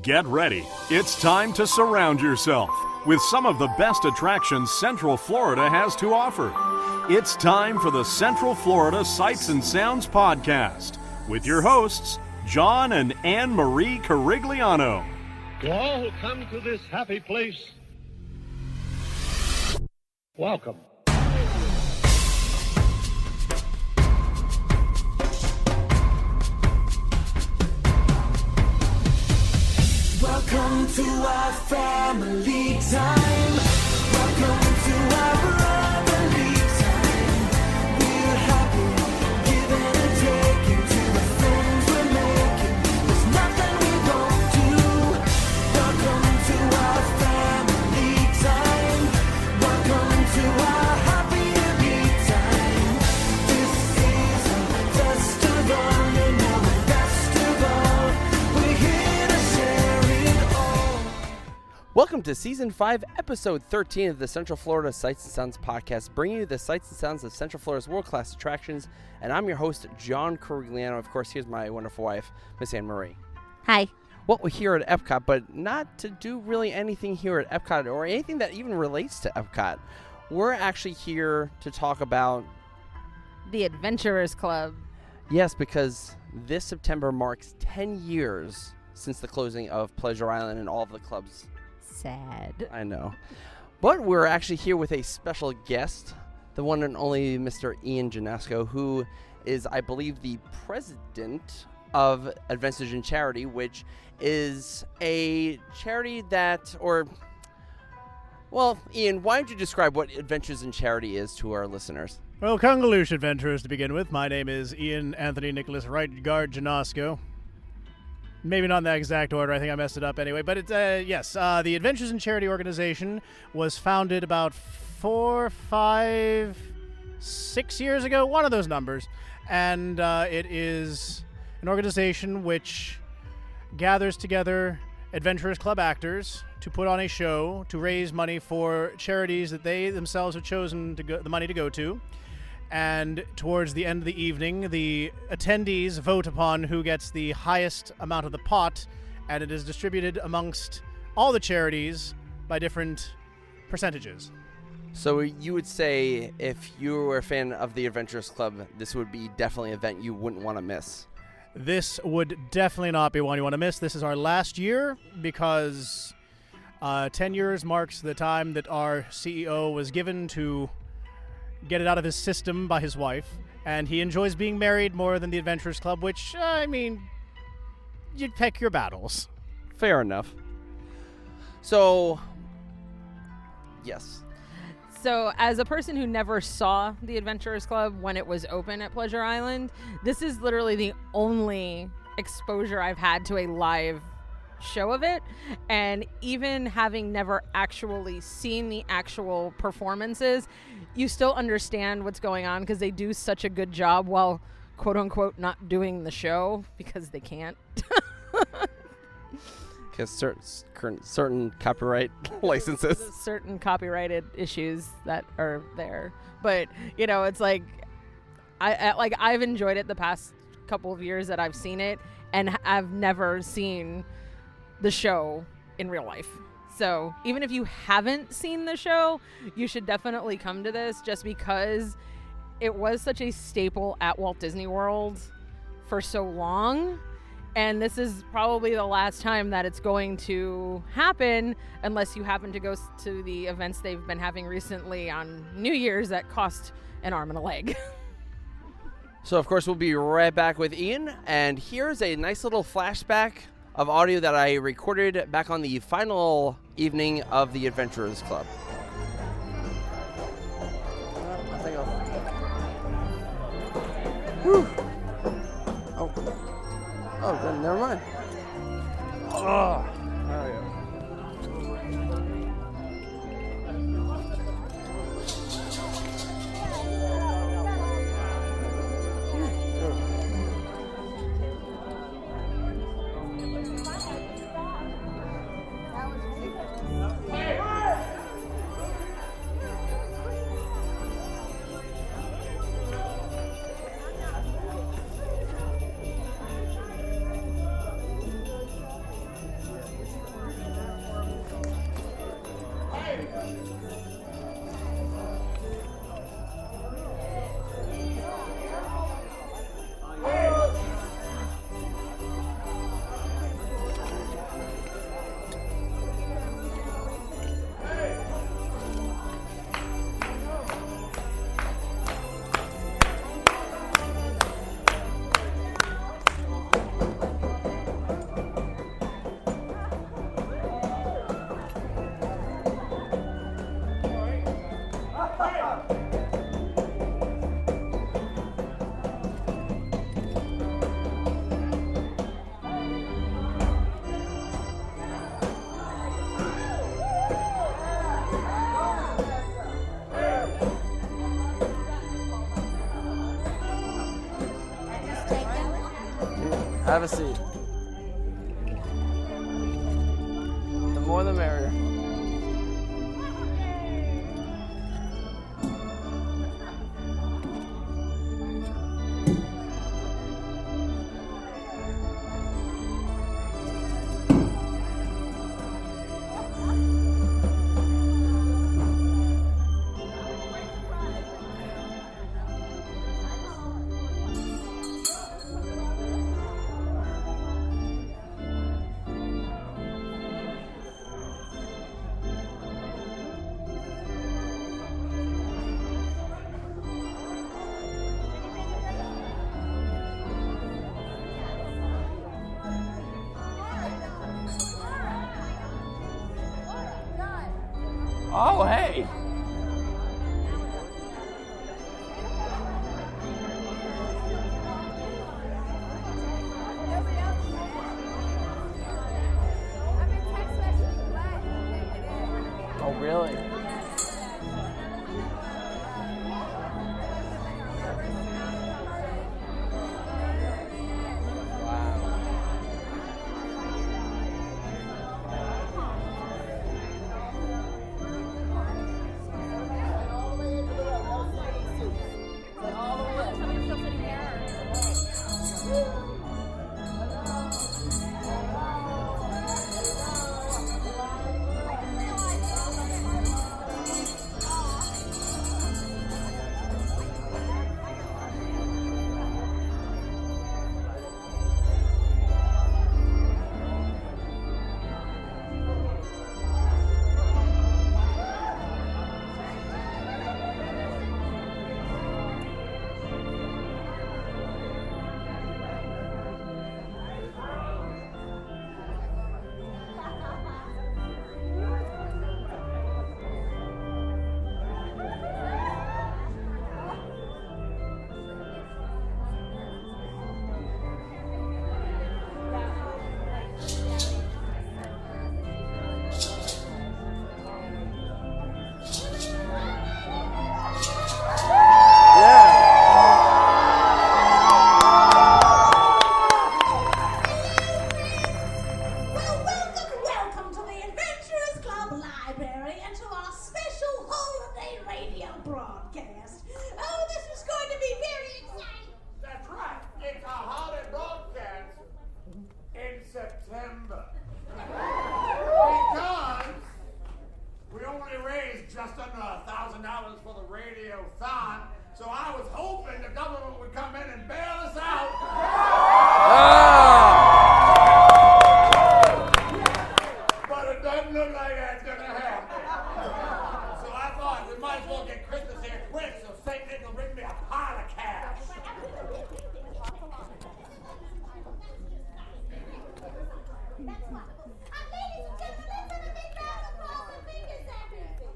Get ready. It's time to surround yourself with some of the best attractions Central Florida has to offer. It's time for the Central Florida Sights and Sounds Podcast with your hosts, John and Anne Marie Carigliano. To all who come to this happy place, welcome. Welcome to our family time. Welcome to our brotherly time. We're happy, giving and taking to the friends we're making. There's nothing we won't do. Welcome to our family time. Welcome to our happy time. This is a festival, and now the best of all, we're here to share it all. Welcome to Season 5, Episode 13 of the Central Florida Sights and Sounds Podcast, bringing you the sights and sounds of Central Florida's world-class attractions. And I'm your host, John Carigliano. Of course, here's my wonderful wife, Miss Anne Marie. Hi. Well, we're here at Epcot, but not to do really anything here at Epcot or anything that even relates to Epcot. We're actually here to talk about, The Adventurers Club. yes, because this September marks 10 years since the closing of Pleasure Island and all of the clubs. Sad. I know. But we're actually here with a special guest, the one and only Mr. Ian Janosko, who is, I believe, the president of Adventures in Charity, which is a charity that, well, Ian, why don't you describe what Adventures in Charity is to our listeners? Well, Congaloosh Adventurers to begin with. My name is Ian Anthony Nicholas Right Guard Janosko. Maybe not in that exact order. I think I messed it up anyway. But it's, yes, the Adventures in Charity organization was founded about 4, 5, 6 years ago, one of those numbers. And it is an organization which gathers together Adventurers Club actors to put on a show to raise money for charities that they themselves have chosen the money to go to. And towards the end of the evening, the attendees vote upon who gets the highest amount of the pot, and it is distributed amongst all the charities by different percentages. So you would say if you were a fan of the Adventurers Club, this would be definitely an event you wouldn't want to miss. This would definitely not be one you want to miss. This is our last year because 10 years marks the time that our CEO was given to get it out of his system by his wife, and he enjoys being married more than the Adventurers Club, which, I mean, you'd pick your battles. Fair enough. So, yes. So, as a person who never saw the Adventurers Club when it was open at Pleasure Island, this is literally the only exposure I've had to a live show of it. And even having never actually seen the actual performances, you still understand what's going on because they do such a good job while, quote unquote, not doing the show because they can't. Because certain copyright licenses. Certain copyrighted issues that are there. But, you know, it's like, I've enjoyed it the past couple of years that I've seen it, and I've never seen the show in real life. So even if you haven't seen the show, you should definitely come to this just because it was such a staple at Walt Disney World for so long. And this is probably the last time that it's going to happen unless you happen to go to the events they've been having recently on New Year's that cost an arm and a leg. So, of course, we'll be right back with Ian. And here's a nice little flashback of audio that I recorded back on the final evening of the Adventurers Club. Whew. Oh, then never mind. Oh, there we go. Have a seat. The more the merrier. Oh, hey. Oh, really? Welcome to the Adventurers Club Library and to our special holiday radio broadcast. Oh, this is going to be very exciting. That's right. It's a holiday broadcast in September. Because we only raised just under $1,000 for the radio-thon, so I was hoping the government would come in and bail us out. But it doesn't look like that's going to happen. So I thought we might as well get Christmas here quick so St. Nick will bring me a pile of cash. That's wonderful. Ladies and gentlemen, let's have a big round of applause and fingers that easy.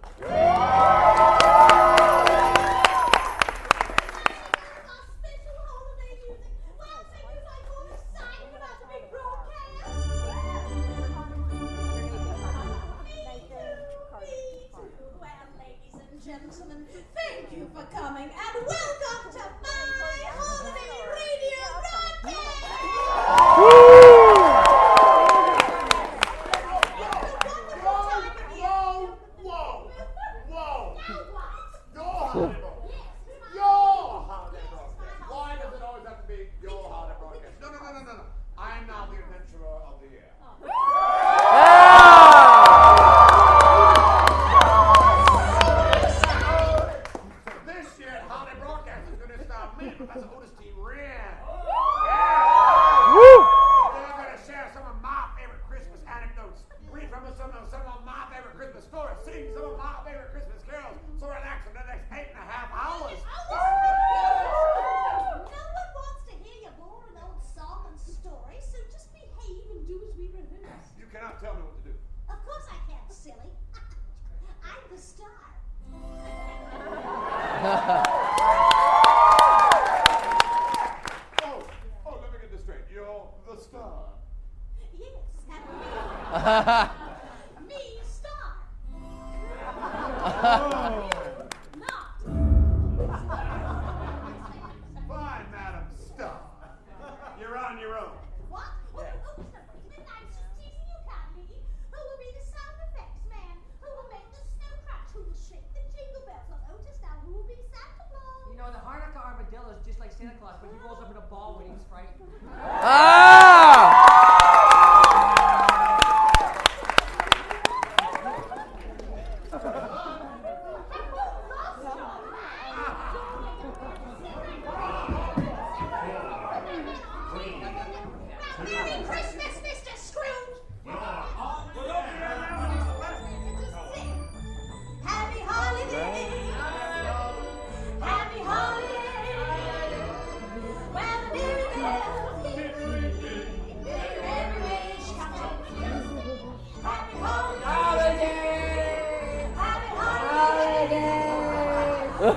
Our special holiday music. Well, thank you like all excited about the big broadcast. Me too. Well, ladies and gentlemen, thank you for coming and welcome to my holiday radio broadcast. Whoa! Your holiday broadcast. Why does it always have to be your holiday broadcast? No. I am now the adventurer of the year. So this year's holiday broadcast is going to star me, Professor Otis T. Wren. We're going to share some of my favorite Christmas anecdotes, read from some of my favorite Christmas stories, sing some of my favorite Christmas carols, so relax for the next 8.5 hours. No one wants to hear your boring old song and story, so just behave and do as we rehearse. You cannot tell me what to do. Of course I can, silly. I'm the star. Oh, let me get this straight. You're the star. Yes, and me star. Not. Fine, Madam Star. You're on your own. Ladies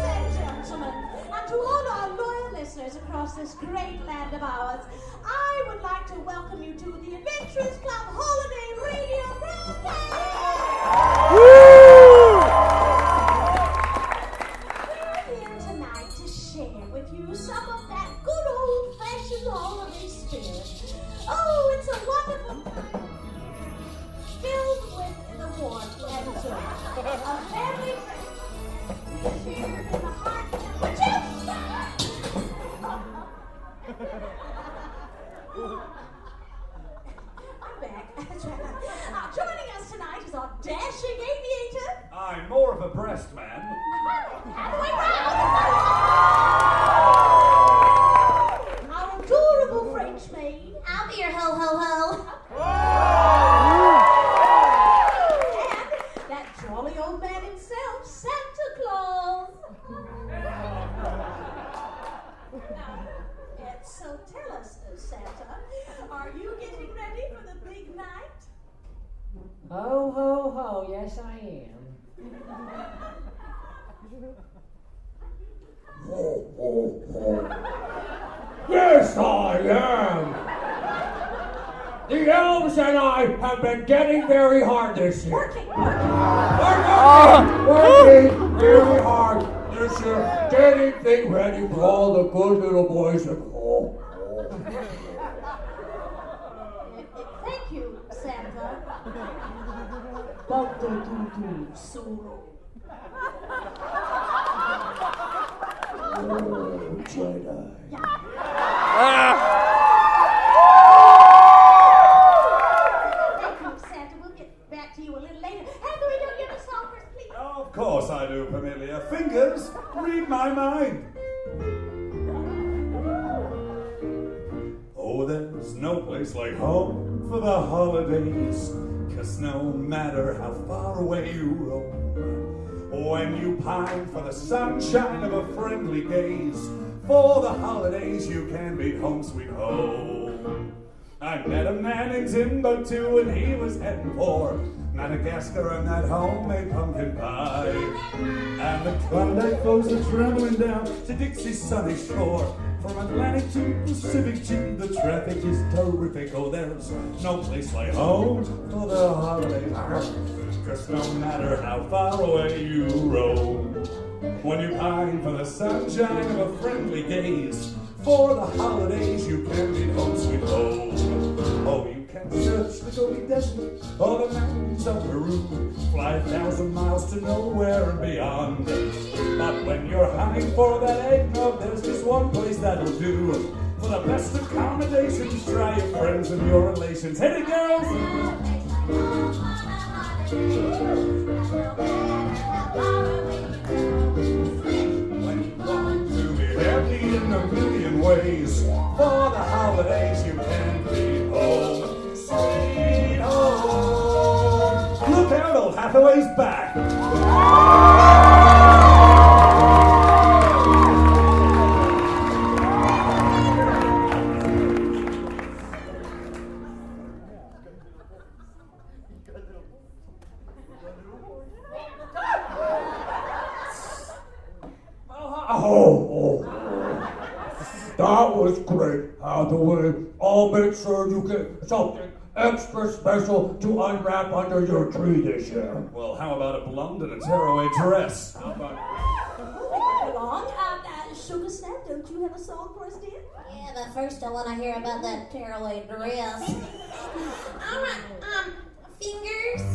and gentlemen, and to all our loyal listeners across this great land of ours, I would like to welcome you to the Adventurers Club Holiday Radio Broadcast! We're here tonight to share with you some of that good old-fashioned holiday spirit. Oh, it's a wonderful time filled with the warmth and joy of family shared in the heart of I'm back. That's right. Joining us tonight is our dashing aviator. I'm more of a breast man. Halfway round. Our adorable French maid. I'll be your ho-ho-ho. And that jolly old man himself, Santa Claus. So tell us, Santa, are you getting ready for the big night? Ho, ho, ho, yes I am. Ho, ho, ho. Yes, I am. The elves and I have been getting very hard this year. Working. Working very hard this year. Getting things ready for all the good little boys at home. Thank you, Santa. Ba-da-doo-doo, solo. Oh, Jedi. Thank you, Santa. We'll get back to you a little later. Anthony, don't you have a song for us, please? Of course I do, Familia. Fingers, read my mind. Oh, there's no place like home for the holidays, 'cause no matter how far away you roam, when you pine for the sunshine of a friendly gaze, for the holidays you can beat home sweet home. I met a man in Timbuktu and he was heading for Madagascar and that homemade pumpkin pie. And the Klondike flows are trembling down to Dixie's sunny shore. From Atlantic to Pacific to the traffic is terrific. Oh, there's no place like home for the holidays. 'Cause no matter how far away you roam, when you pine for the sunshine of a friendly gaze, for the holidays you can be home sweet home. Oh, you can search the Gobi Desert or the mountains of Peru, fly 1,000 miles to nowhere and beyond. But when you're hunting for that eggnog, there's just one place that'll do. For the best accommodations, try your friends and your relations. Hit it, girls! When you want to be happy in a million ways, for the holidays you can be home, sweet home. Look out, old Hathaway's back. That was great, Hathaway. I'll make sure you get something extra special to unwrap under your tree this year. Well, how about a blonde and a tearaway dress? How about... Moving along, Sugar Snap, don't you have a song for us, dear? Yeah, but first I want to hear about that tearaway dress. All right, fingers.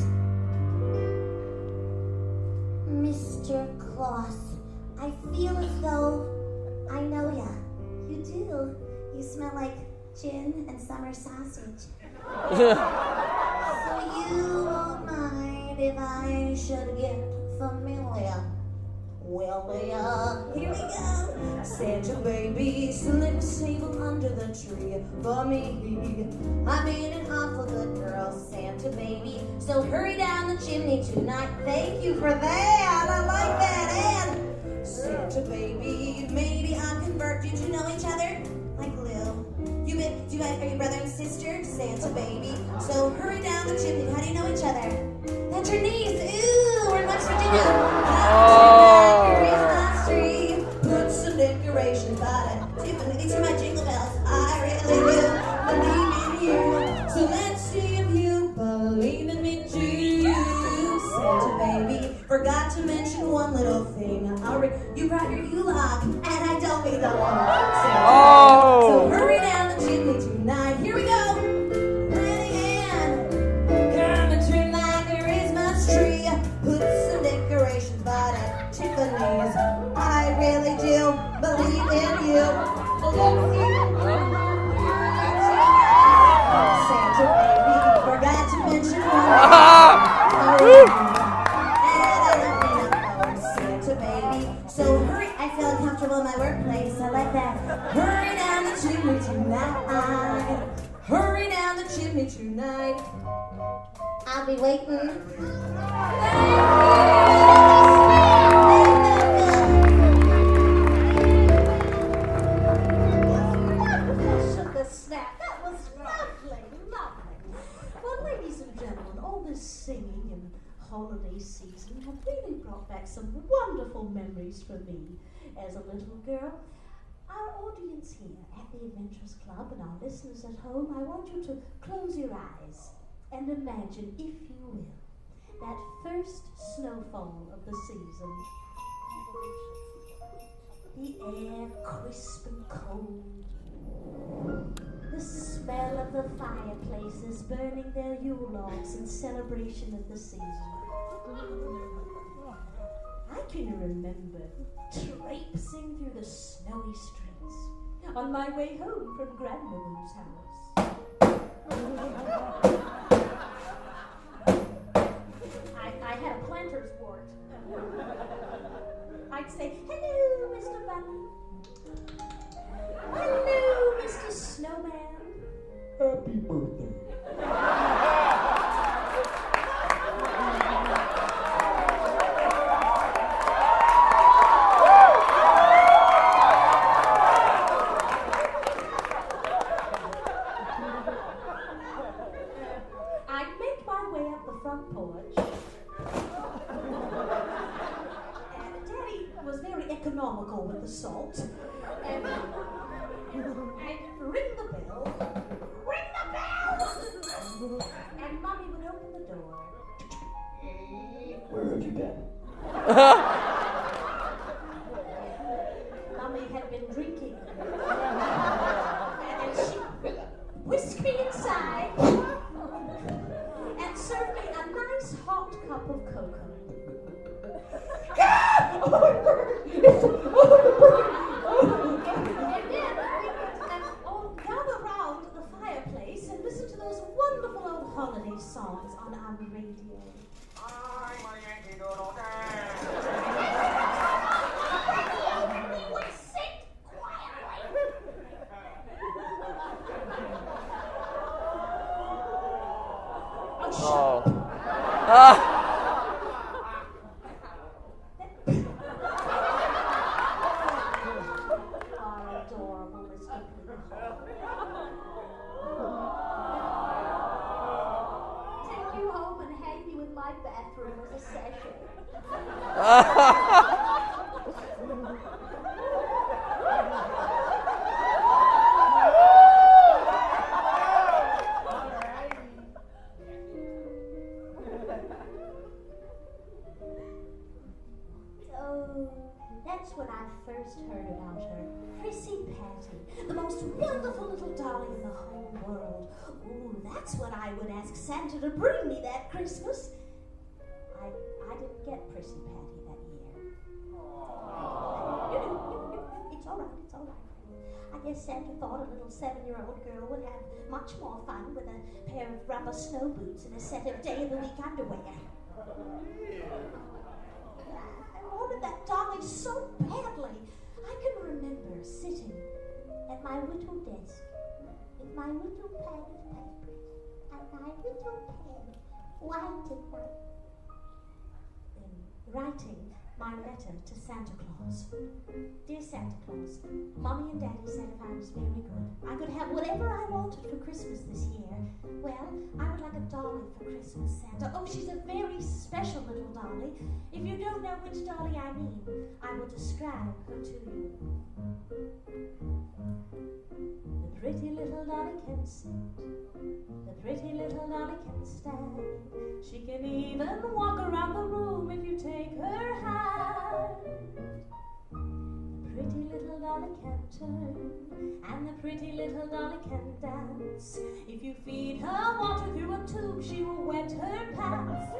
Mr. Claus, I feel as though I know ya. You do. You smell like gin and summer sausage. So you won't mind if I should get familiar. Well, here we go. Santa baby, slip sable under the tree for me. I've been an awful good girl, Santa baby. So hurry down the chimney tonight. Thank you for that. I like that. And Santa baby, maybe I'll convert you to know each other like glue. You guys are you brother and sister, Santa Santa baby. So hurry down the chimney. How do you know each other? That's your niece. Ooh, we're in West Virginia. Here is my tree. Put some decorations by it. Tiffany, these are my jingle bells. I really do believe in you. So let's see if you believe in me too. Santa baby, forgot to mention one little thing. You brought your U-Log, and I don't mean the long. So hurry down the chimney tonight. Here we go. Ready and come and trim like a Christmas tree. Put some decorations by that Tiffany's. I really do believe in you. Santa baby, forgot to mention one. Santa baby, so hurry. I feel uncomfortable in my workplace. I like that. Hurry down the chimney tonight. Hurry down the chimney tonight. I'll be waiting. Sugar snap. That was lovely, lovely. Well, ladies and gentlemen, all this singing and holiday season have really brought back some wonderful memories for me as a little girl. Our audience here at the Adventurers Club and our listeners at home, I want you to close your eyes and imagine, if you will, that first snowfall of the season. The air crisp and cold. The smell of the fireplaces burning their Yule logs in celebration of the season. I can remember traipsing through the snowy streets on my way home from Grandmother's house. I had a planter's wart. I'd say, "Hello, Mr. Bunny. Hello, Mr. Snowman. Happy birthday. I'd make my way up the front porch. And Daddy was very economical with the salt. And I'd ring the bell. Ring the bell! And Mommy would open the door. Where have you been? Mommy had been drinking. And she whisked me inside and served me a nice hot cup of cocoa. And then we would all gather round the fireplace and listen to those wonderful old holiday songs on our radio. We would sit quietly. Oh, shut up. Our adorable Mr. Take you home and hang you in my bathroom as a session. That's when I first heard about her. Prissy Patty, the most wonderful little dolly in the whole world. Ooh, that's what I would ask Santa to bring me that Christmas. I didn't get Prissy Patty that year. It's all right, it's all right. I guess Santa thought a little 7-year-old girl would have much more fun with a pair of rubber snow boots and a set of day-of-the-week underwear. I wanted that dolly so badly. I can remember sitting at my little desk with my little pad of paper and my little pen, white and white, and writing my letter to Santa Claus. Dear Santa Claus, Mommy and Daddy said if I was very good, I could have whatever I wanted for Christmas this year. Well, I would like a dolly for Christmas, Santa. Oh, she's a very special little dolly. If you don't know which dolly I mean, I will describe her to you. The pretty little dolly can sit. The pretty little dolly can stand. She can even walk around the room if you take her hand. The pretty little dolly can turn, and the pretty little dolly can dance. If you feed her water through a tube, she will wet her pants.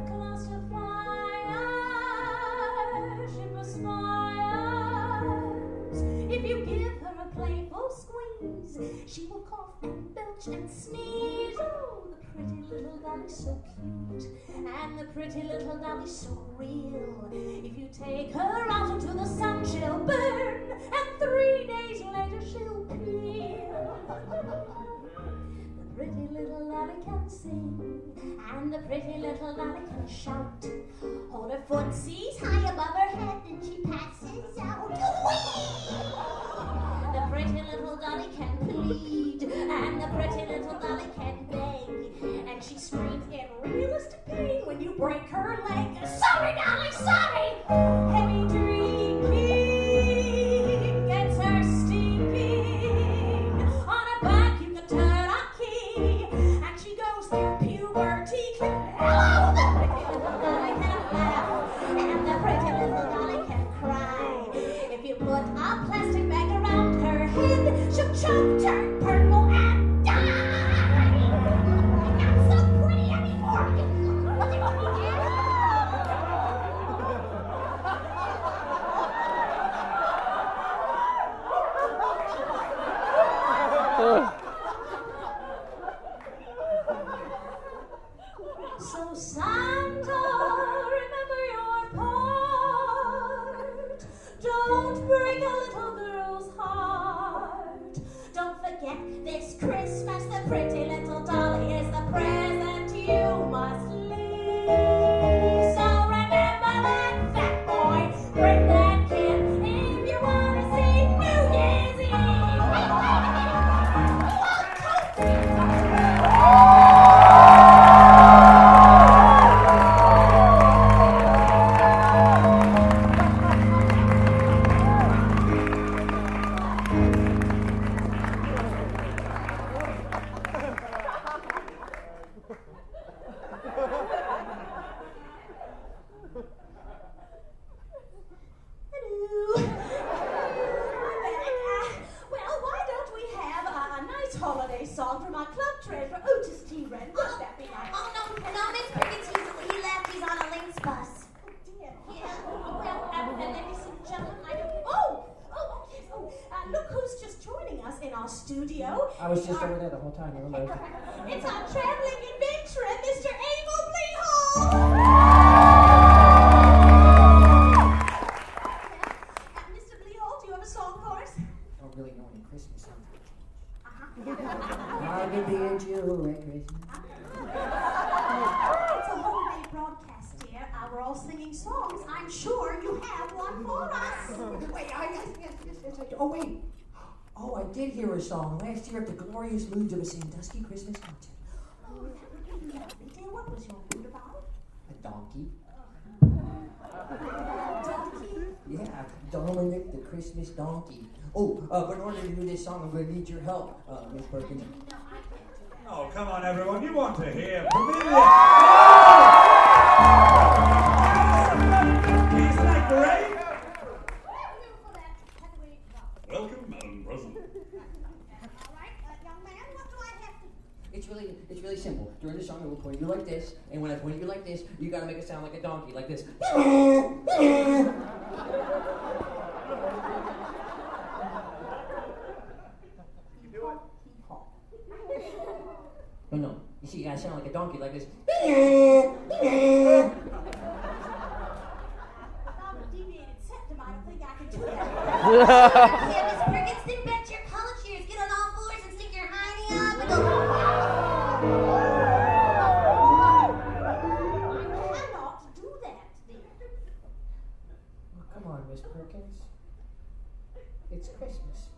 Classifier, she perspires. If you give her a playful squeeze, she will cough and belch and sneeze. Oh, the pretty little dolly's so cute, and the pretty little dolly's so real. If you take her out into the sun, she'll burn, and 3 days later she'll peel. The pretty little dolly can sing, and the pretty little dolly can shout. Hold her footsies high above her head, and she passes out. The pretty little dolly can plead, and the pretty little dolly can beg, and she screams in realistic pain when you break her leg. Sorry, dolly, sorry! Heavy drinking gets her stinking. On her back you can turn a key, and she goes through puberty. Hello, the pretty little dolly can laugh, and the pretty little dolly can cry. If you put a plastic bag around her head, she'll choke, turn purple, and die. Not so pretty anymore. So Santa, remember your part. Don't break a little girl's heart. Don't forget this Christmas, the pretty little dolly is the present you must leave. So remember that fat boy, bring that kid if you want to see New Year's Eve. Well, why don't we have a nice holiday song from our club treasurer, Otis T. Wren? Wouldn't that be nice? Oh, no, Miss Pickens, he left. He's on a Lynx bus. Oh, dear. Yeah. Well, ladies and gentlemen, yes. Look who's just joining us in our studio. I was just over there the whole time. You remember? It's our traveling adventurer, Mr. Abel Bleehall. Mr. Bleehall, do you have a song for us? I don't really know any Christmas songs. Uh-huh. I can bid you a Christmas. It's a holiday broadcast, dear. We're all singing songs. I'm sure you have one for us. Wait, yes, I do. Oh, wait. Oh, I did hear a song last year at the Glorious Moods of a Sandusky Christmas concert. Oh, that would be lovely, dear. What was your mood about? A donkey. Donkey? Yeah, Dominic the Christmas donkey. Oh, but in order to do this song, I'm going to need your help, Miss Perkins. No, I can't do that. Oh, come on, everyone. You want to hear from me? Isn't that great? Welcome, Madam President. All right, young man, what do I have to do? It's really simple. During the song, I will point you like this, and when I point you like this, you got to make it sound like a donkey, like this. No. You see, you gotta sound like a donkey like this. Without a deviated septum, I don't think I can do that. Yeah, Miss Perkins, think back to your college years. Get on all fours and stick your hiney up and go. I cannot do that, dear. It's Christmas.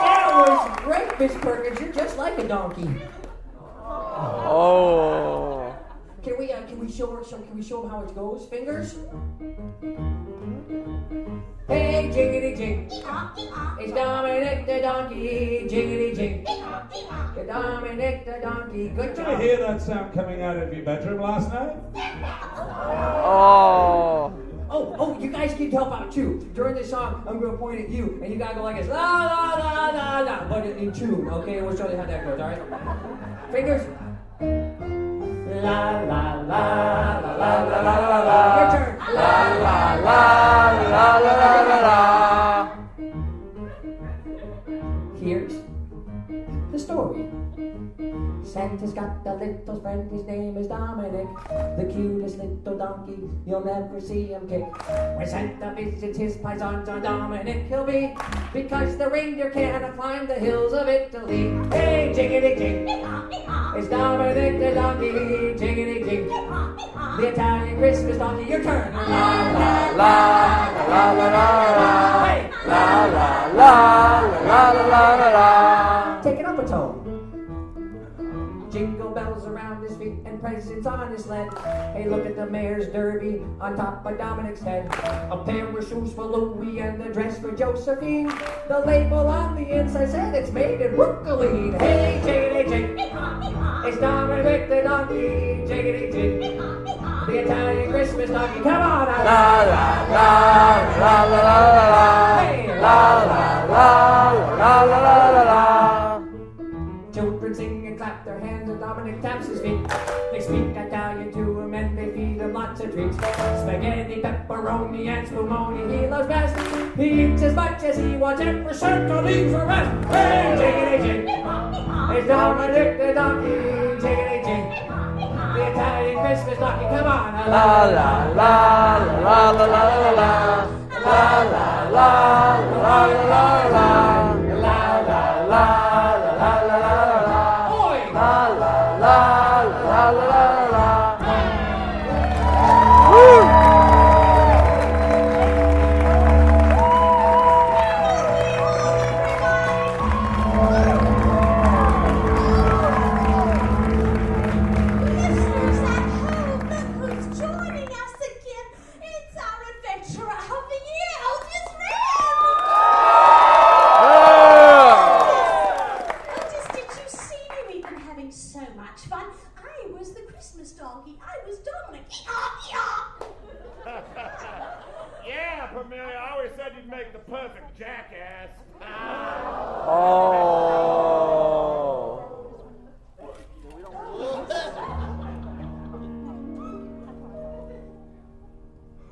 That was great, Miss Perkins. You're just like a donkey. Oh. Can we show them how it goes? Fingers. Hey, jiggity jig. It's Dominic the donkey. Jiggity jig. The Dominic the donkey. Good Did job. you hear that sound coming out of your bedroom last night? Oh. Oh, you guys can help out too. During the song, I'm going to point at you, and you gotta go like this, la la la la la, but in tune, okay? We'll show you how that goes, all right? Fingers. La la la la la la la la la. Your turn. La la la la la la la. Here's the story. Santa's got a little friend, his name is Dominic, the cutest little donkey, you'll never see him kick. When Santa visits his paisans on Dominic he'll be, because the reindeer cannot climb the hills of Italy. Hey, jiggity jig, it's Dominic the donkey, jiggity jig, the Italian Christmas donkey, your turn. La la la la la la la, hey, la la la la la la la. Take it up a tone. Jingle bells around his feet and presents on his sled. Hey, look at the mayor's derby on top of Dominic's head. A pair of shoes for Louie and a dress for Josephine. The label on the inside said it's made in Brooklyn. Hey, jiggity jig, it's Dominic the donkey. Jiggity jig, the Italian Christmas donkey. Come on, la la la la la la la. Hey, la la la la la la la. Children sing and clap their hands and Dominic taps his feet. They speak Italian to him and they feed him lots of treats. Spaghetti, pepperoni, and spumoni he loves best. He eats as much as he wants every circle leaves for rest. Hey, jiggity jig, it's Dominic the donkey. Jiggity jig, the Italian Christmas donkey. Come on, la la la la la la la la la la la la la la la la. Listeners at home, look who's joining us again. It's our adventurer helping you out, his Did you see me? We've been having so much fun. I was the Christmas donkey. I was Dominic. Yeah, Pamelia, I always said you'd make the perfect jackass.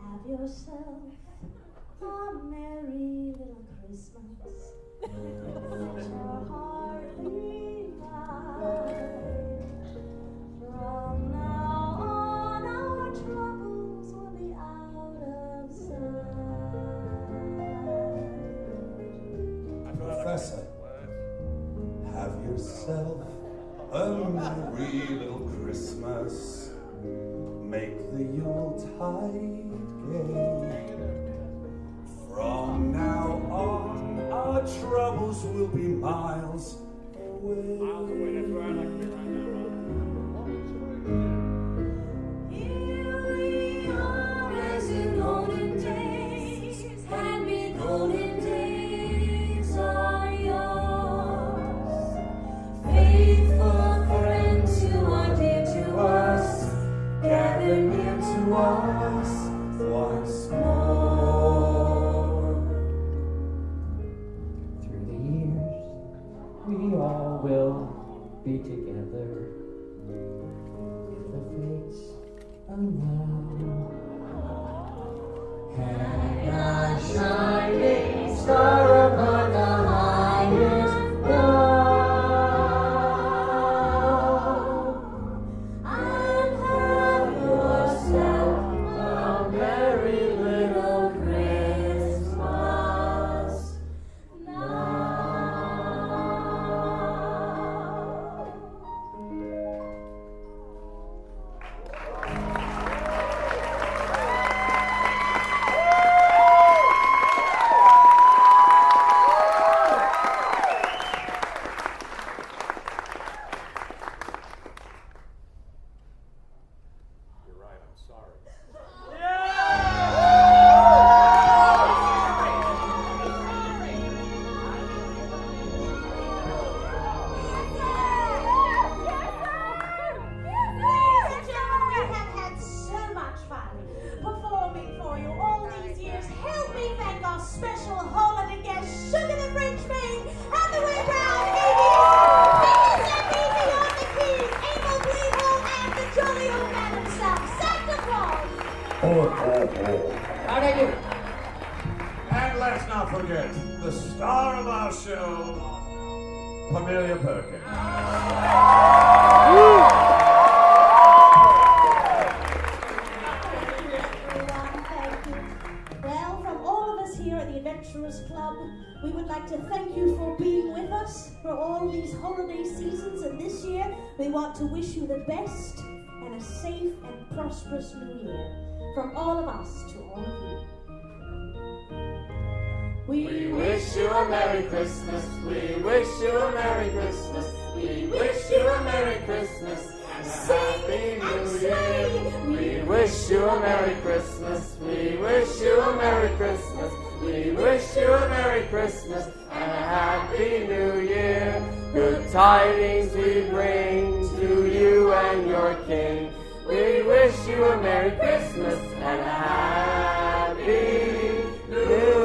Have yourself a merry little Christmas. Let your heart be light. From now on, our troubles will be out of sight. Professor, have yourself a merry little Christmas. Make the Yuletide gay. From now on, our troubles will be miles away. Here we are as in olden days, happy golden days are yours. Faithful friends who are dear to us, gather near to us Once more. Through the years, we all will be together if the fates allow. Hang a shining star upon the highest bough, and have yourself a merry little Christmas now. forget the star of our show, Pamelia Perkins. Everyone, thank you. Well, from all of us here at the Adventurers Club, we would like to thank you for being with us for all these holiday seasons, and this year we want to wish you the best and a safe and prosperous new year. From all of us to all of you. We wish you a Merry Christmas. We wish you a Merry Christmas. We wish you a Merry Christmas and a Happy New Year. We wish you a Merry Christmas. We wish you a Merry Christmas. We wish you a Merry Christmas and a Happy New Year. Good tidings we bring to you and your King. We wish you a Merry Christmas and a Happy New Year.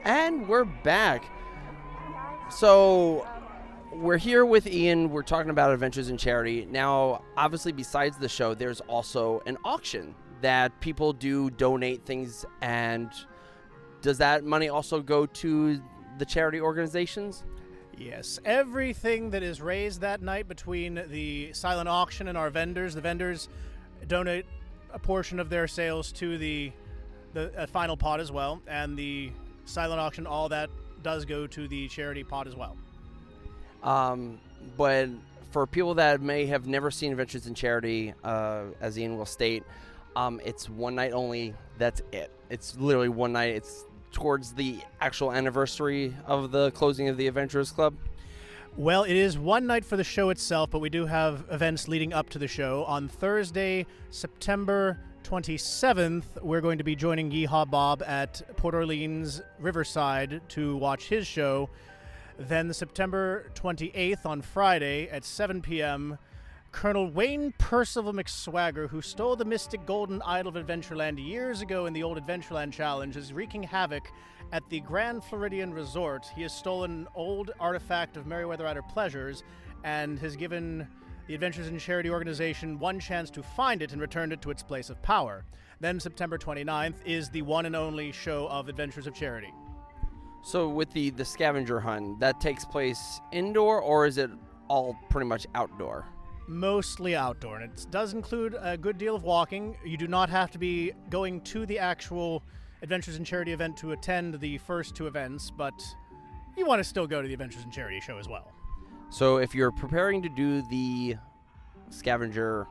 And we're back. So we're here with Ian. We're talking about Adventures in Charity. Now, obviously, besides the show, there's also an auction that people do donate things. And does that money also go to the charity organizations? Yes, everything that is raised that night between the silent auction and our vendors, the vendors donate a portion of their sales to the final pot as well, and the silent auction, all that does go to the charity pot as well. But for people that may have never seen Adventures in Charity, as Ian will state, it's one night only. That's it. It's literally one night. It's towards the actual anniversary of the closing of the Adventurers Club. Well, it is one night for the show itself, but we do have events leading up to the show. On Thursday, September 27th, we're going to be joining Yeehaw Bob at Port Orleans Riverside to watch his show. Then September 28th on Friday at 7 p.m., Colonel Wayne Percival McSwagger, who stole the mystic golden idol of Adventureland years ago in the old Adventureland Challenge, is wreaking havoc at the Grand Floridian Resort. He has stolen an old artifact of Meriwether Rider Pleasures and has given the Adventures in Charity organization one chance to find it and return it to its place of power. Then September 29th is the one and only show of Adventures of Charity. So with the scavenger hunt, that takes place indoor, or is it all pretty much outdoor? Mostly outdoor, and it does include a good deal of walking. You do not have to be going to the actual Adventures in Charity event to attend the first two events, but you want to still go to the Adventures in Charity show as well. So if you're preparing to do the scavenger,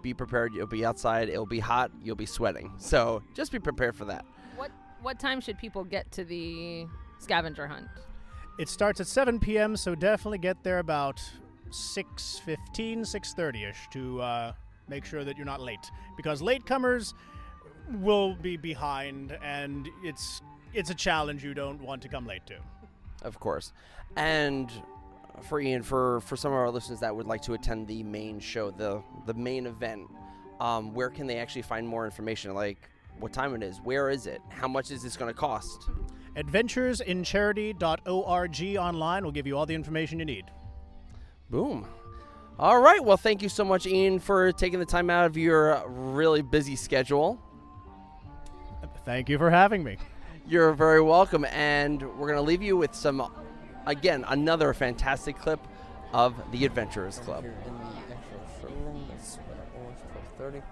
be prepared. You'll be outside. It'll be hot. You'll be sweating. So just be prepared for that. What time should people get to the scavenger hunt? It starts at 7 p.m., so definitely get there about 6:15, 6:30ish to make sure that you're not late, because latecomers will be behind, and it's a challenge you don't want to come late to. Of course. And for Ian, for some of our listeners that would like to attend the main show, the main event, where can they actually find more information? Like what time it is, where is it, how much is this going to cost? adventuresincharity.org online will give you all the information you need. Boom. All right. Well, thank you so much, Ian, for taking the time out of your really busy schedule. Thank you for having me. You're very welcome. And we're going to leave you with some again, another fantastic clip of the Adventurers Club. Here in the actual showroom, that's almost 12:30.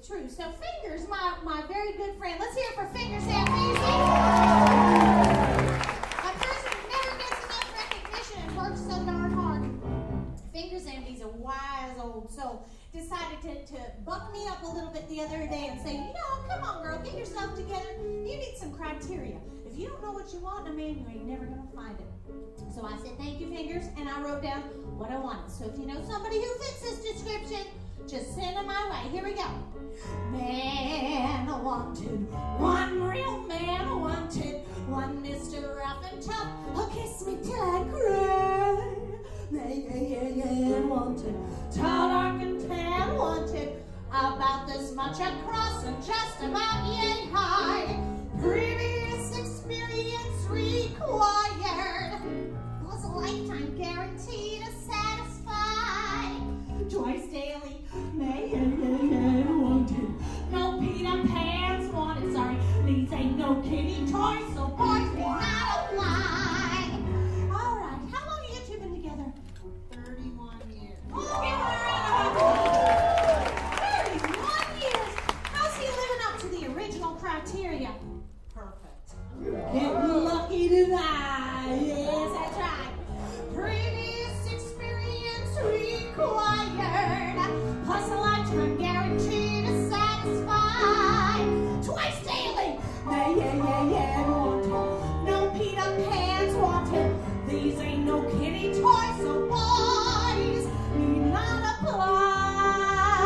True. So Fingers, my very good friend. Let's hear it for Fingers Sam Macy. A person who never gets enough recognition and works so darn hard. Fingers Sam's a wise old soul. Decided to buck me up a little bit the other day and say, come on, girl, get yourself together. You need some criteria. If you don't know what you want in a man, you ain't never gonna find it. So I said, thank you, Fingers, and I wrote down what I wanted. So if you know somebody who fits this description, just send them my way. Here we go. Man wanted, one real man wanted, one Mr. Rough and Tough, who'll kiss me till I cry. Man wanted, tall, dark, and tan wanted, about this much across and just about yay high. Previous experience required, plus a lifetime guarantee to satisfy. Twice daily, man wanted, no Peter Pans wanted. Sorry, these ain't no kitty toys, so boys will not apply. All right, how long have you two been together? 31 years. Oh, give her a round of applause. 31 years. How's he living up to the original criteria? Perfect. Getting lucky tonight. Yes, that's right. Previous experience required, plus a lifetime guarantee to satisfy. Twice daily, man wanted, no Peter Pans wanted. These ain't no kitty toys, so boys need not apply.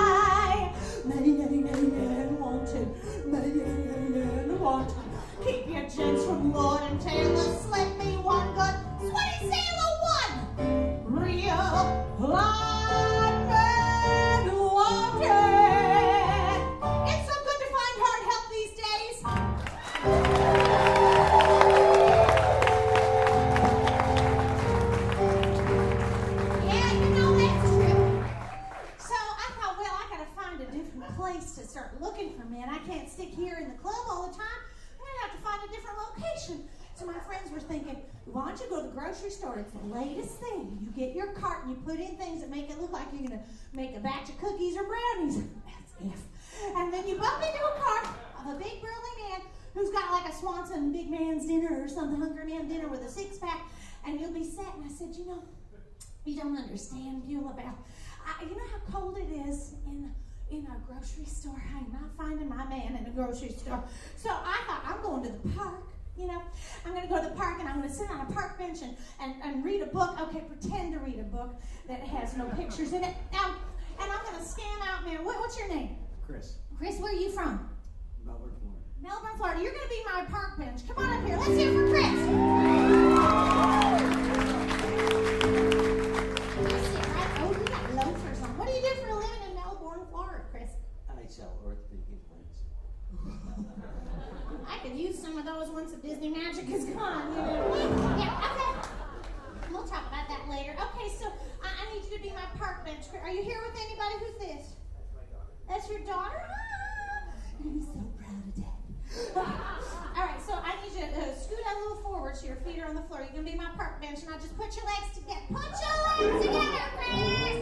Man wanted, keep your gents from Lord and Taylor. Slip me one good sweaty sailor one. Real life. man, I can't stick here in the club all the time. I'm going to have to find a different location. So my friends were thinking, why don't you go to the grocery store? It's the latest thing. You get your cart and you put in things that make it look like you're going to make a batch of cookies or brownies. That's if. And then you bump into a cart of a big burly man who's got like a Swanson big man's dinner or something, hungry man dinner with a six-pack, and you'll be set. And I said, you know, you don't understand, Beulah, about, you know how cold it is in a grocery store? I'm not finding my man in a grocery store. So I thought, I'm going to the park. You know, I'm going to go to the park and I'm going to sit on a park bench and read a book. Okay, pretend to read a book that has no pictures in it. Now, and I'm going to scan out, man. What's your name? Chris. Chris, where are you from? Melbourne, Florida. Melbourne, Florida. You're going to be my park bench. Come on up here. Let's hear it for Chris. Oh, you got loafers on. What do you do for a living in Melbourne, Florida, Chris? I sell orthopedic implants. I could use some of those once the Disney magic is gone. You know? Yeah, okay. We'll talk about that later. Okay, so I need you to be my park bench. Are you here with anybody? Who's this? That's your daughter? Ah, I'm so proud of Dad. All right, so I need you to scoot a little forward so your feet are on the floor. You're going to be my park bench, and I'll just put your legs together. Put your legs together, Chris!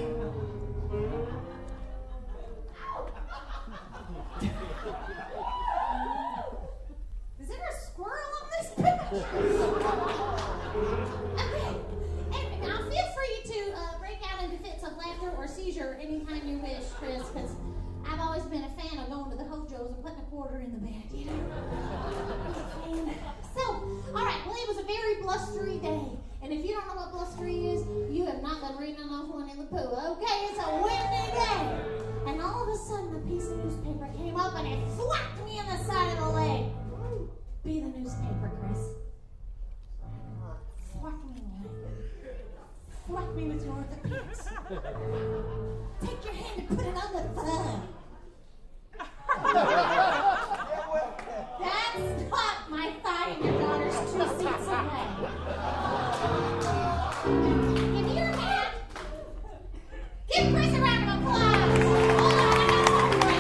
Is there a squirrel on this bench? Okay, and now feel free to break out into fits of laughter or seizure anytime you wish, Chris, because I've always been a fan of going to the Hojos and putting a quarter in the bed, you know? So, all right, well, it was a very blustery day. And if you don't know what blustery is, you have not been reading enough One in the Pooh, okay? It's a windy day. And all of a sudden, a piece of newspaper came up and it thwacked me in the side of the leg. Be the newspaper, Chris. Thwack me in the leg. Thwack me with your orthopedics. Take your hand and put it on the thumb. That's not my thigh and your daughter's 2 seats away. Give me your hand. Give Chris a round of applause. Hold on,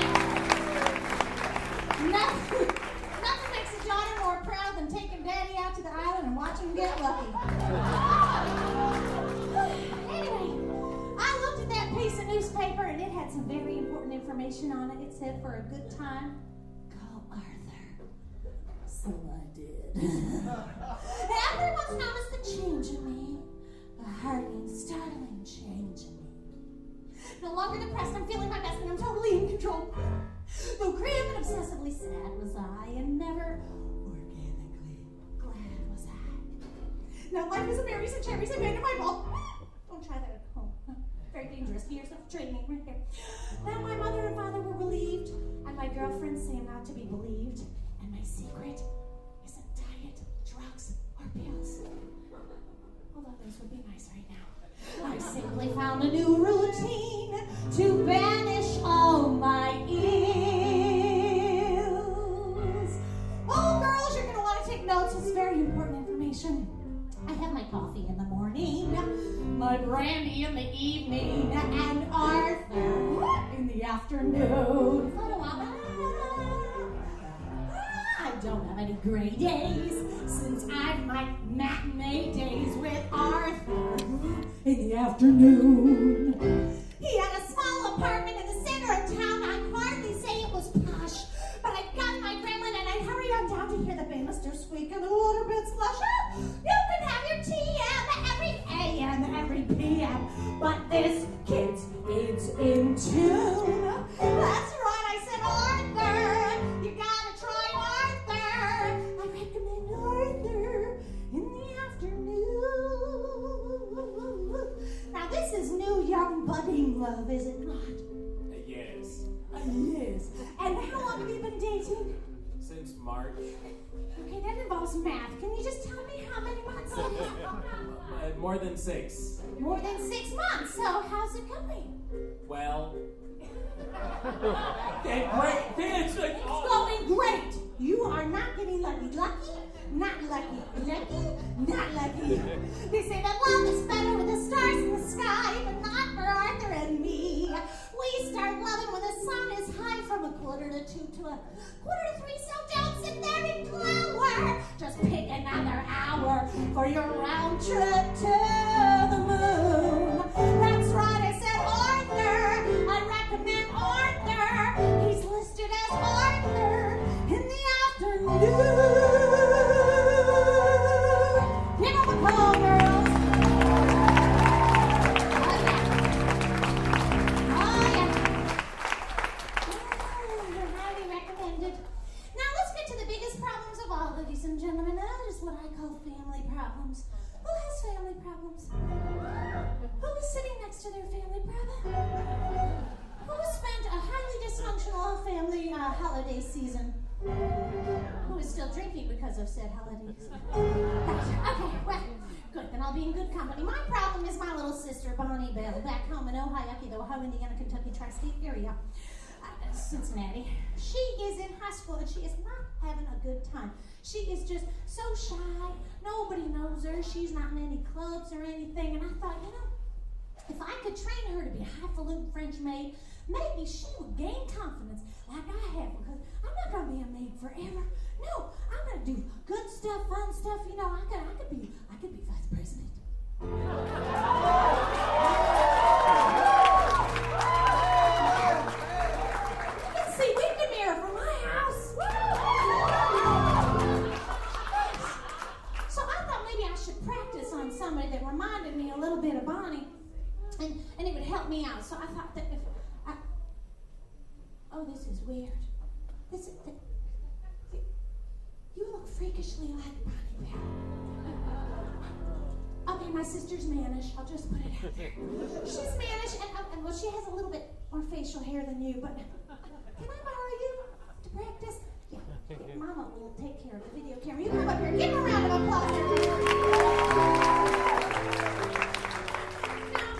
nothing makes a daughter more proud than taking Daddy out to the island and watching him get lucky. Anyway, I looked at that piece of newspaper and it had some very important information on it. It said, for a good time, call Arthur. So I did. Everyone's noticed the change in me. A heartening, startling change in me. No longer depressed, I'm feeling my best and I'm totally in control. Though grim and obsessively sad was I, and never organically glad was I. Now life is a berries and cherries and my ball. Don't try that at home. Very dangerous. Here's some training right here. Now my mother and father were relieved, and my girlfriends say I'm not to be believed. And my secret isn't diet, drugs, or pills. Although those would be nice right now. I simply found a new routine to banish all my ills. Oh, girls, you're going to want to take notes. It's very important information. I have my coffee in the morning, my brandy in the evening, and Arthur in the afternoon. I don't have any gray days since I've my matinee days with Arthur in the afternoon. He had a small apartment in the center of town. I'd hardly say it was posh, but I got my gremlin and I'd hurry on down to hear the banister squeak and the water bed slush. You can have your TM every AM, every PM, but this kid's it's in tune. That's right, I said, Arthur, you gotta try Arthur. I recommend Arthur in the afternoon. Now this is new, young, budding love, is it not? Yes. Yes. And how long have you been dating? Since March. Okay, that involves math. Can you just tell me how many months? More than 6. More than 6 months. So how's it going? Well. It's going great. You are not getting lucky. Lucky? Not lucky. Lucky? Not lucky. They say that love is better with the stars in the sky, but not for Arthur and me. We start loving when the sun is high from 1:45 to 3:15, so don't sit there and glower. Just pick another hour for your round trip to the moon. That's right, I said Arthur. I recommend Arthur. He's listed as Arthur in the afternoon. Pick up a call, girls. Oh, yeah. You're highly recommended. Now let's get to the biggest problems of all, ladies and gentlemen. That is what I call family problems. Who has family problems? Who is sitting next to their family brother? Who has spent a highly dysfunctional family holiday season? Who is still drinking because of said holidays? Okay, well, good. Then I'll be in good company. My problem is my little sister, Bonnie Bell, back home in Ohio, the Ohio, Indiana, Kentucky tri-state area. Cincinnati. She is in high school and she is not having a good time. She is just so shy. Nobody knows her. She's not in any clubs or anything. And I thought, if I could train her to be a highfalutin French maid, maybe she would gain confidence like I have, because I'm not going to be a maid forever. No, I'm going to do good stuff, fun stuff. I could be vice president. See, we can mirror from my house. So I thought maybe I should practice on somebody that reminded me a little bit of Bonnie, and it would help me out. So I thought that if I... Oh, this is weird. You look freakishly like Bonnie Bell. Okay, my sister's Mannish. I'll just put it out there. She's Mannish, and well, she has a little bit more facial hair than you, but can I borrow you to practice? Yeah, Mama will take care of the video camera. You come up here. Give her a round of applause. Now,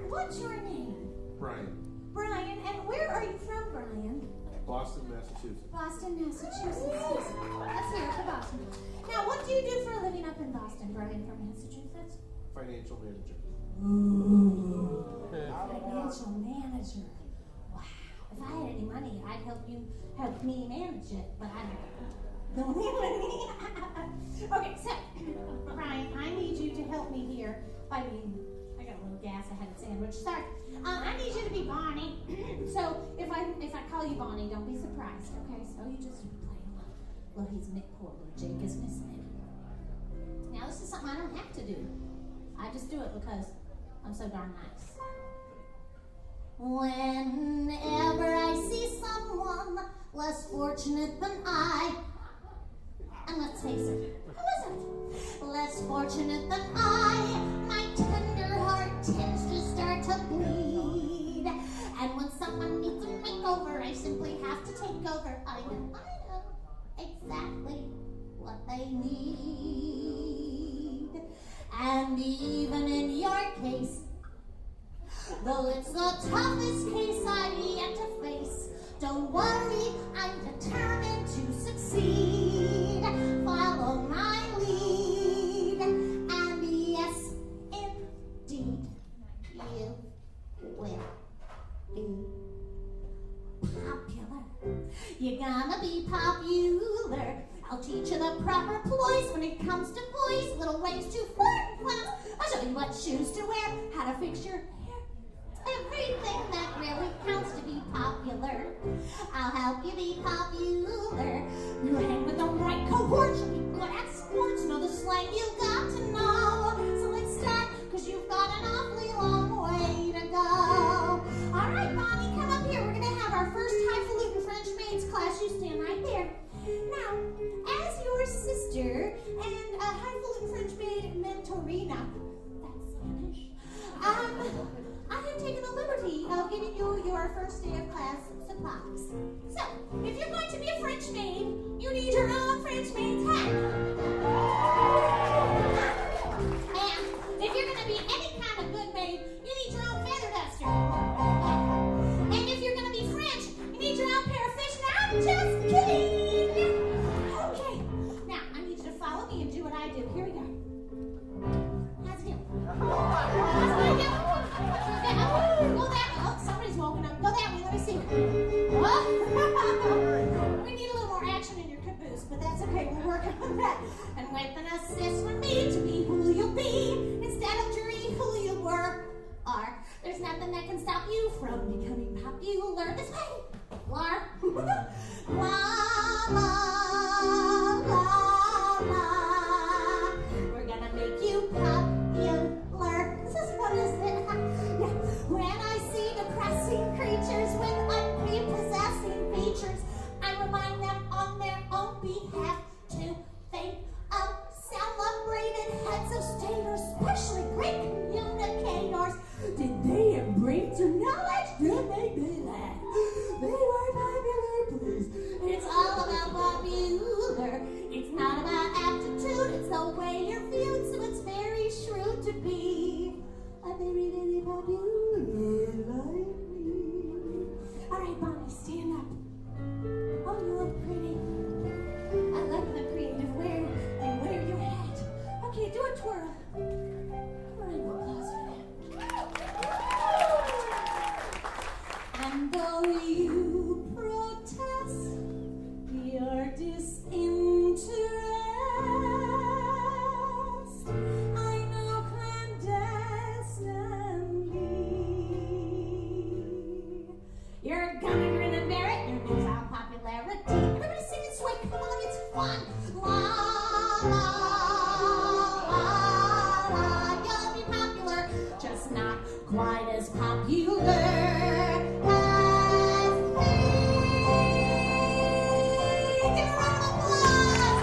what's your name? Brian. Brian, and where are you from, Brian? Boston, Massachusetts. Boston, Massachusetts. Let's hear it for Boston. Now, what do you do for a living up in Boston, Brian, from Massachusetts? Financial manager. Ooh, financial manager. Wow. If I had any money, I'd help me manage it, but I don't have any. Okay, so, Brian, I need you to help me here by being... I got a little gas, I had a sandwich. Sorry. I need you to be Bonnie. So if I call you Bonnie, don't be surprised, okay? So you just play along. Well, he's Mick Portland. Jake is missing him. Now this is something I don't have to do. I just do it because I'm so darn nice. Whenever I see someone less fortunate than I, and let's face it, who isn't? Less fortunate than I, my tender heart tends to start to bleed. And when someone needs a makeover, I simply have to take over. I know exactly what they need. And even in your case, though it's the toughest case I've yet to face, don't worry, I'm determined to succeed. Follow my lead, and yes, indeed, you will be popular. You're gonna be popular. I'll teach you the proper ploys when it comes to boys, little ways to flirt and flounce. I'll show you what shoes to wear, how to fix your hair. Everything that really counts to be popular. I'll help you be popular. You hang with the right cohort, you'll be good at sports. Know the slang you got to know. So let's start, cause you've got an awfully long way to go. Alright, Bonnie, come up here. We're gonna have our first highfalutin French maids class. You stand right there. Now, as your sister and a highfalutin French maid mentorina, that's Spanish, I have taken the liberty of giving you your first day of class supplies. So, if you're going to be a French maid, you need your own French maid's hat. And if you're going to be any kind of good maid, you need your own feather duster. And if you're going to be French, you need your own pair of fish. Now, I'm just kidding. Okay, now I need you to follow me and do what I do. Here we go. How's it feel? How's it feel? Go that way. Oh, somebody's woken up. Go that way. Let me see. Oh. but that's okay, we'll work on that. And with an assist from me to be who you'll be, instead of jury who you were, are. There's nothing that can stop you from becoming popular this way. La, la, la, la, la. We're gonna make you popular. This is what is it? Yeah. When I see depressing creatures with unprepossessing features, I remind them on their own behalf to think of celebrated heads of state or especially great communicators. Did they embrace your knowledge? Did they do that? They were popular, please. It's all about popular. It's not about aptitude, it's the way you're viewed, so it's very shrewd to be a very, very popular like me. Alright, Bonnie, stand up. Oh, you look pretty. I like the creative wear and wear your hat. Okay, do a twirl. Round of applause for that. And though you protest your disinterest, I know clandestinely you're gonna grin and bear it. Your name's our popularity. Everybody sing and sway. Come on, it's fun. La la la la. You'll be popular, just not quite as popular as me. Give a round of applause.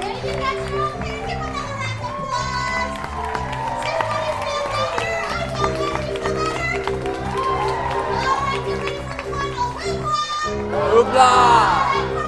There you got your own pen. Give another round of applause. Everybody feel better. I feel better. You feel better? All right, get ready for the final. Hoopla! Hoopla!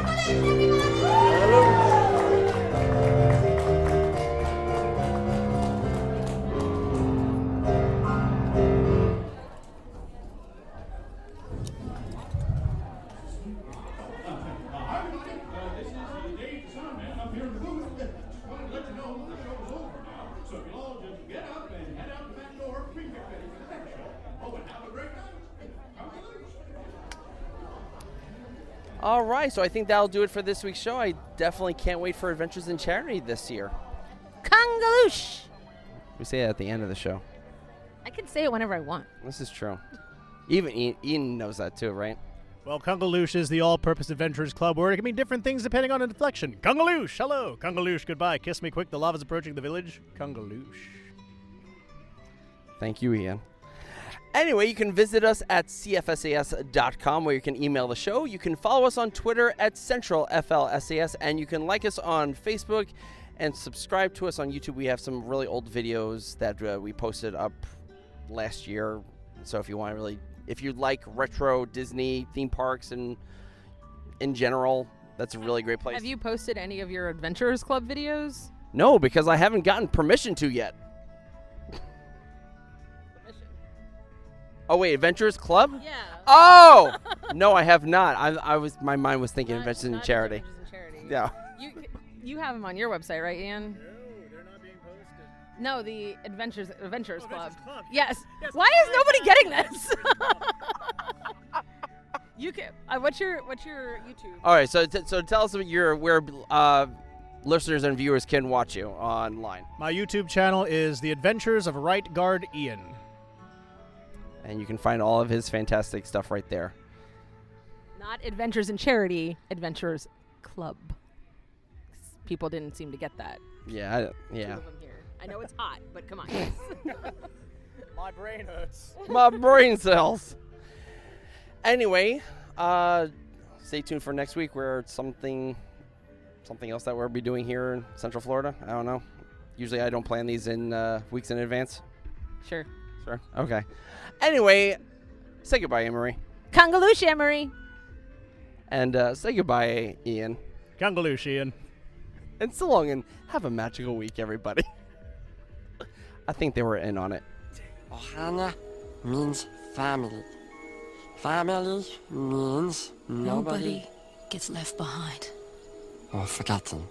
All right, congratulations, everybody. Hi, everybody. This is Dave the Soundman up here in the booth. Wanted to let you know the show is over now, so if you'll all just get up and head out the back door, we can get ready for the next show. Oh, and have a great night. Come on. All right, so I think that'll do it for this week's show. I definitely can't wait for Adventures in Charity this year. Kangaloosh! We say that at the end of the show. I can say it whenever I want. This is true. Even Ian knows that too, right? Well, Kungaloosh is the all-purpose adventurers club where it can mean different things depending on inflection. Kungaloosh, hello. Kungaloosh, goodbye. Kiss me quick, the lava's approaching the village. Kungaloosh. Thank you, Ian. Anyway, you can visit us at cfsas.com where you can email the show. You can follow us on Twitter at CentralFLSAS, and you can like us on Facebook and subscribe to us on YouTube. We have some really old videos that we posted up last year. So if you want to really, if you like retro Disney theme parks and in general, that's a really great place. Have you posted any of your Adventurers Club videos? No, because I haven't gotten permission to yet. Oh wait, Adventurers Club? Yeah. Oh no, I have not. My mind was thinking Adventures in Charity. Adventures in Charity. Yeah. You have them on your website, right, Ian? No, they're not being posted. No, the Adventures Club. Club. Yes. Yes, Why is nobody getting this? You can. What's your YouTube? All right, so tell us where listeners and viewers can watch you online. My YouTube channel is The Adventures of Right Guard Ian. And you can find all of his fantastic stuff right there. Not Adventures in Charity, Adventures Club. People didn't seem to get that. Yeah, Two of them here. I know it's hot, but come on. My brain hurts. My brain cells. Anyway, stay tuned for next week where it's something else that we'll be doing here in Central Florida. I don't know. Usually I don't plan these in weeks in advance. Sure. Okay. Anyway, say goodbye, Emery. Kangaloosh, Emery. And say goodbye, Ian. Kungaloosh, Ian. And so long, and have a magical week, everybody. I think they were in on it. Ohana means family. Family means nobody gets left behind or forgotten.